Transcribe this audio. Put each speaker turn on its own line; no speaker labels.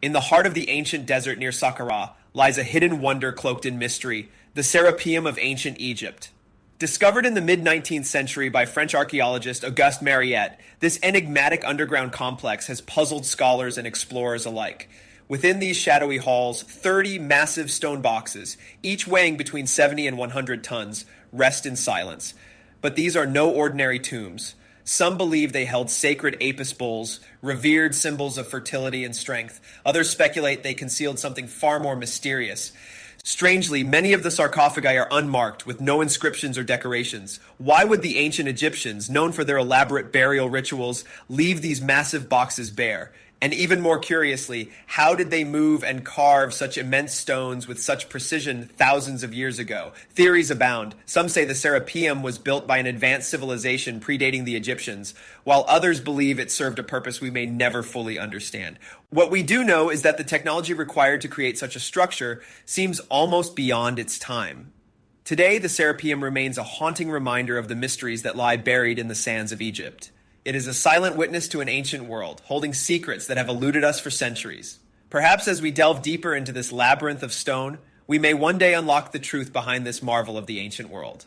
In the heart of the ancient desert near Saqqara lies a hidden wonder cloaked in mystery, the Serapeum of ancient Egypt. Discovered in the mid-19th century by French archaeologist Auguste Mariette, this enigmatic underground complex has puzzled scholars and explorers alike. Within these shadowy halls, 30 massive stone boxes, each weighing between 70 and 100 tons, rest in silence. But these are no ordinary tombs. Some believe they held sacred Apis bulls, revered symbols of fertility and strength. Others speculate they concealed something far more mysterious. Strangely, many of the sarcophagi are unmarked, with no inscriptions or decorations. Why would the ancient Egyptians, known for their elaborate burial rituals, leave these massive boxes bare? And even more curiously, how did they move and carve such immense stones with such precision thousands of years ago? Theories abound. Some say the Serapeum was built by an advanced civilization predating the Egyptians, while others believe it served a purpose we may never fully understand. What we do know is that the technology required to create such a structure seems almost beyond its time. Today, the Serapeum remains a haunting reminder of the mysteries that lie buried in the sands of Egypt. It is a silent witness to an ancient world, holding secrets that have eluded us for centuries. Perhaps as we delve deeper into this labyrinth of stone, we may one day unlock the truth behind this marvel of the ancient world.